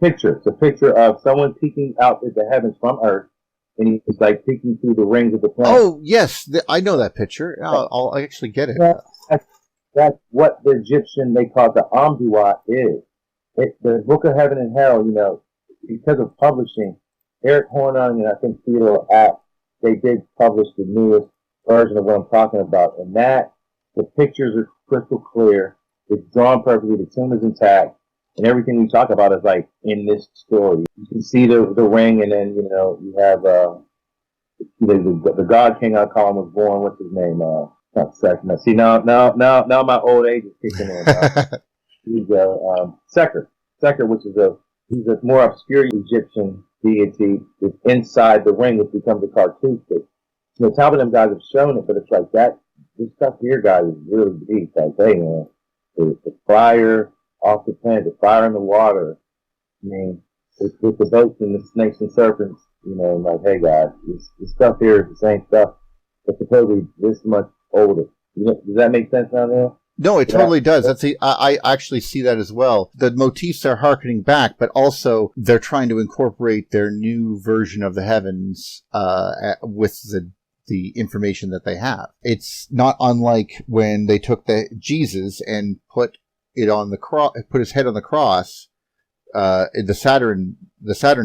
It's a picture of someone peeking out at the heavens from Earth, and he's like peeking through the rings of the planet. Oh, yes, I know that picture. I'll actually get it. That's what the Egyptian, they call the Amduat, is. The Book of Heaven and Hell, because of publishing, Eric Hornung and I think Theodore Apt, they did publish the newest version of what I'm talking about. And the pictures are crystal clear. It's drawn perfectly. The tomb is intact. And everything we talk about is like in this story. You can see the ring, and then you have the God King. I call him was born. What's his name? Not second. See now my old age is kicking in. He's Seker, which is he's a more obscure Egyptian deity. It's inside the ring, which becomes a cartoon stick. Some of them guys have shown it, but it's like that. This stuff here, guys, is really deep. Like, hey, man, the fire off the planet, the fire in the water. I mean, with the boats and the snakes and serpents, like, hey guys, this stuff here is the same stuff, but supposedly this much older. Does that make sense down there? No, it totally does. I actually see that as well. The motifs are harkening back, but also they're trying to incorporate their new version of the heavens with the information that they have. It's not unlike when they took Jesus and put it on the cross, put his head on the cross, the Saturn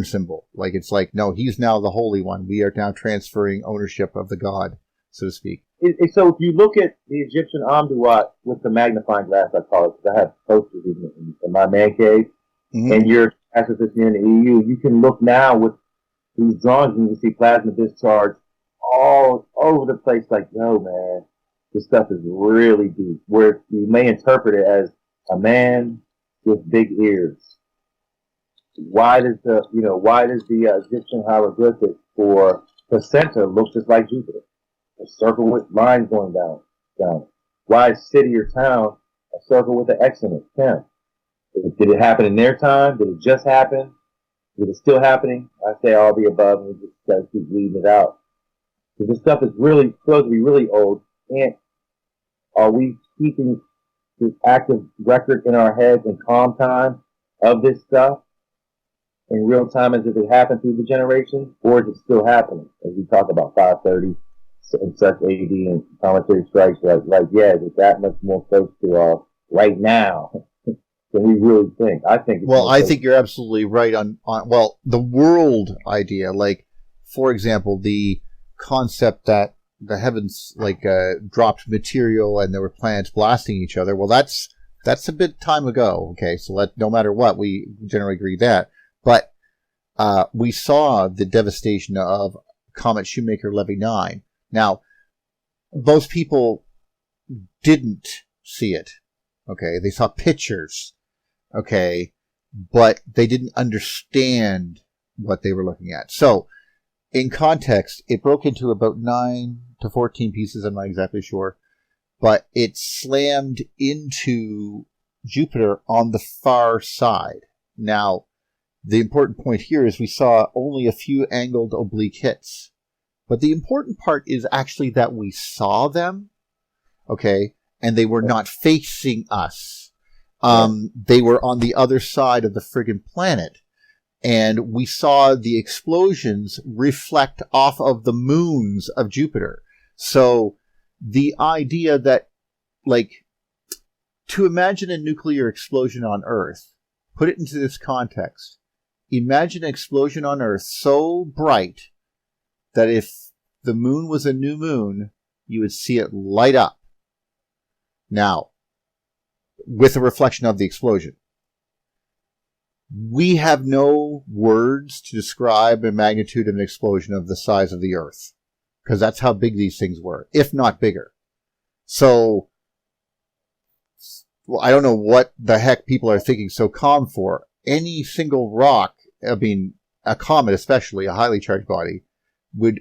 symbol. Like, it's like, no, he's now the Holy One. We are now transferring ownership of the God, so to speak. So if you look at the Egyptian Amduat with the magnifying glass, I call it, because I have posters in my man cave, and you're astrophysicist here in the EU, you can look now with these drawings and you can see plasma discharge all over the place. Like, no, man, this stuff is really deep. Where you may interpret it as a man with big ears. Why does the Egyptian hieroglyphic for placenta look just like Jupiter? A circle with lines going down. Why is city or town a circle with an X in it? 10. Did it happen in their time? Did it just happen? Is it still happening? I say all the above, and we just gotta keep reading it out. Because this stuff is really supposed to be really old. And are we keeping this active record in our heads in calm time of this stuff in real time as if it happened through the generations, or is it still happening? As we talk about 530 and such AD and cometary strikes, yeah, is it that much more close to right now than we really think? I think. I think you're absolutely right on the world idea. Like, for example, the concept that the heavens dropped material and there were planets blasting each other. Well, that's a bit time ago. Okay, so no matter what, we generally agree that. But we saw the devastation of Comet Shoemaker-Levy 9. Now, most people didn't see it. Okay, they saw pictures. Okay, but they didn't understand what they were looking at. So, in context, it broke into about 9 to 14 pieces, I'm not exactly sure, but it slammed into Jupiter on the far side. Now, the important point here is we saw only a few angled oblique hits, but the important part is actually that we saw them, okay, and they were not facing us. They were on the other side of the friggin' planet. And we saw the explosions reflect off of the moons of Jupiter. So the idea that, to imagine a nuclear explosion on Earth, put it into this context. Imagine an explosion on Earth so bright that if the moon was a new moon, you would see it light up. Now, with a reflection of the explosion. We have no words to describe the magnitude of an explosion of the size of the Earth, because that's how big these things were, if not bigger. So, I don't know what the heck people are thinking so calm for. Any single rock, a comet especially, a highly charged body, would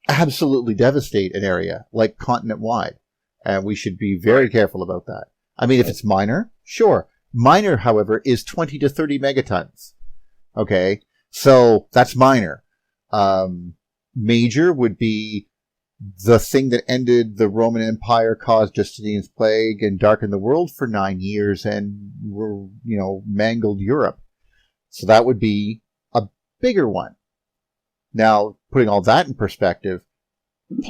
absolutely devastate an area, like continent-wide. And we should be very careful about that. I mean, if it's minor, sure. Minor, however, is 20 to 30 megatons. Okay, so that's minor. Major would be the thing that ended the Roman Empire, caused Justinian's plague, and darkened the world for 9 years, and mangled Europe. So that would be a bigger one. Now, putting all that in perspective,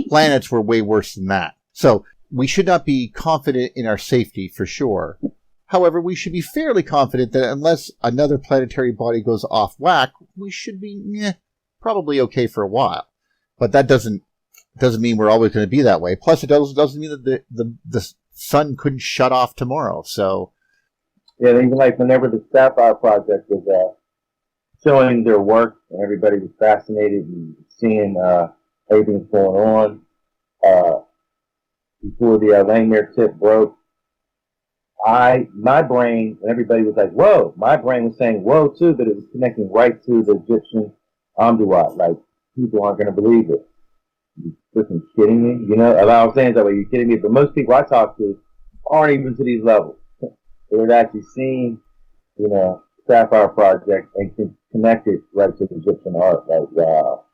planets were way worse than that. So we should not be confident in our safety for sure. However, we should be fairly confident that unless another planetary body goes off whack, we should be probably okay for a while. But that doesn't mean we're always going to be that way. Plus, it doesn't mean that the sun couldn't shut off tomorrow. So, yeah, even like whenever the Sapphire Project was showing their work, and everybody was fascinated and seeing everything going on before the Langmuir tip broke. My brain, and everybody was like, "Whoa!" My brain was saying, "Whoa!" too, that it was connecting right to the Egyptian Amduat. Like, people aren't going to believe it. You freaking kidding me? You know, I was saying that way. You're kidding me. But most people I talk to aren't even to these levels. They've actually seen, Sapphire Project and can connect it right to the Egyptian art. Like, wow.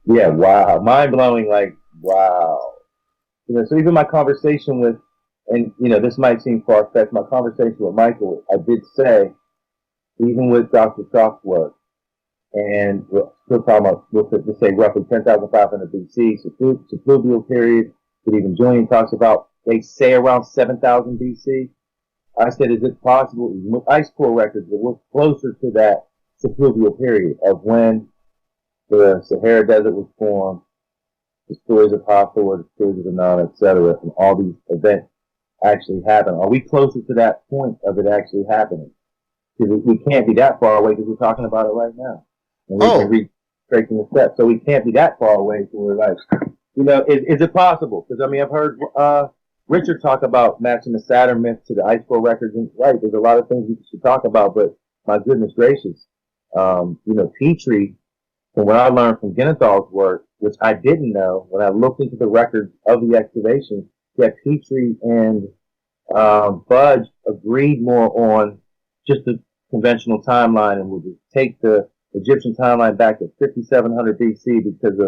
Yeah, wow. Mind blowing. Like, wow. So even my conversation with, and this might seem far fetched. My conversation with Michael, I did say, even with Dr. Chalk's work, and we're still talking about, let's say roughly 10,500 BC, subfluvial period, that even Julian talks about, they say around 7,000 BC. I said, is it possible, with ice core records, that we're closer to that subfluvial period of when the Sahara Desert was formed, the stories of Hathor, the stories of the Nile, etc., and all these events actually happen? Are we closer to that point of it actually happening? Because we can't be that far away because we're talking about it right now. And we can read tracing the steps. So we can't be that far away. So we're like, is it possible? Because, I've heard Richard talk about matching the Saturn myth to the ice core records. And right, there's a lot of things we should talk about, but my goodness gracious. Petrie, from what I learned from Genethal's work, which I didn't know, when I looked into the records of the excavation, that Petrie and Budge agreed more on just the conventional timeline, and we'll just take the Egyptian timeline back to 5700 BC because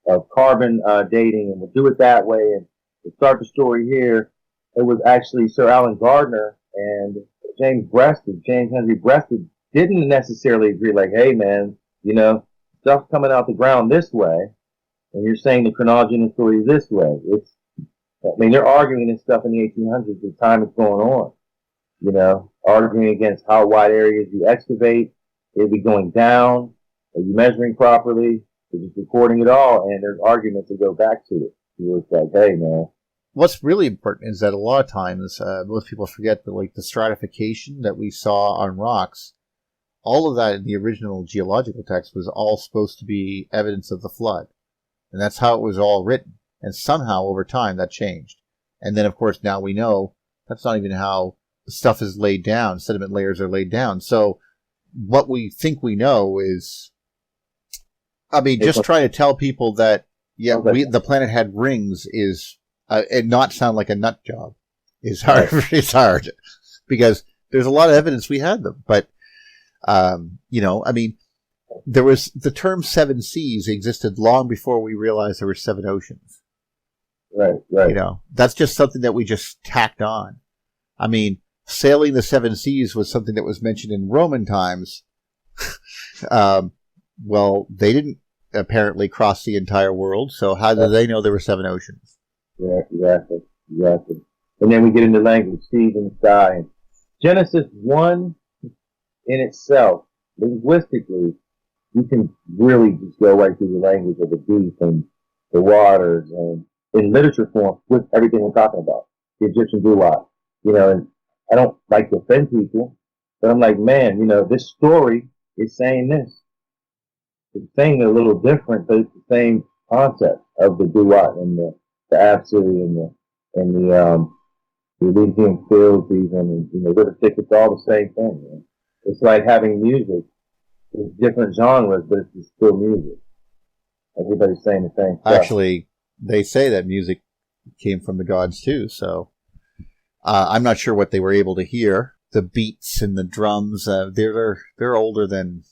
of carbon dating, and we'll do it that way. And to start the story here, it was actually Sir Alan Gardner and James Henry Breasted didn't necessarily agree, like, hey man, stuff's coming out the ground this way, and you're saying the chronology in the story is this way. They're arguing this stuff in the 1800s, the time it's going on, arguing against how wide areas you excavate, is it going down, are you measuring properly, they're just recording it all, and there's arguments to go back to it. It's like, hey man. What's really important is that a lot of times, most people forget that, like, the stratification that we saw on rocks, all of that in the original geological text was all supposed to be evidence of the flood. And that's how it was all written. And somehow, over time, that changed. And then, of course, now we know that's not even how stuff is laid down. Sediment layers are laid down. So what we think we know is, just trying to tell people that, the planet had rings is, and not sound like a nut job is hard. Right. It's hard because there's a lot of evidence we had them. But, there was the term 7 seas existed long before we realized there were 7 oceans. Right. That's just something that we just tacked on. Sailing the 7 seas was something that was mentioned in Roman times. Well, they didn't apparently cross the entire world, so how did they know there were 7 oceans? Yeah, exactly. And then we get into language, seas in the sky. And Genesis 1 in itself, linguistically, you can really just go right through the language of the deep and the waters, and in literature form with everything we're talking about. The Egyptian Duat. And I don't like to offend people, but I'm like, man, this story is saying this. It's saying it a little different, but it's the same concept of the Duat and the Apsu and the Elysian fields even, and River Styx. It's all the same thing. It's like having music. It's different genres, but it's still music. Everybody's saying the same stuff. Actually, they say that music came from the gods too, so I'm not sure what they were able to hear. The beats and the drums, they're older than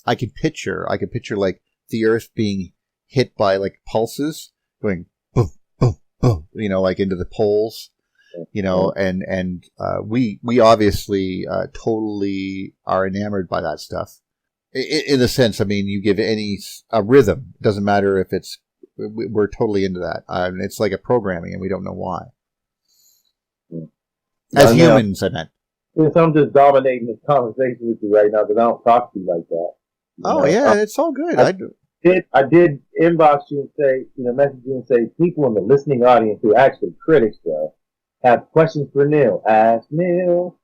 I could picture. I could picture like the Earth being hit by like pulses going boom, boom, boom, like into the poles, and we obviously totally are enamored by that stuff. In the sense, I mean, you give a rhythm. It doesn't matter if we're totally into that. It's like a programming, and we don't know why. As humans, I meant. Since I'm just dominating this conversation with you right now, because I don't talk to you like that. Yeah, it's all good. I did inbox you and say, message you and say, people in the listening audience who are actually critics, though, have questions for Neil. Ask Neil.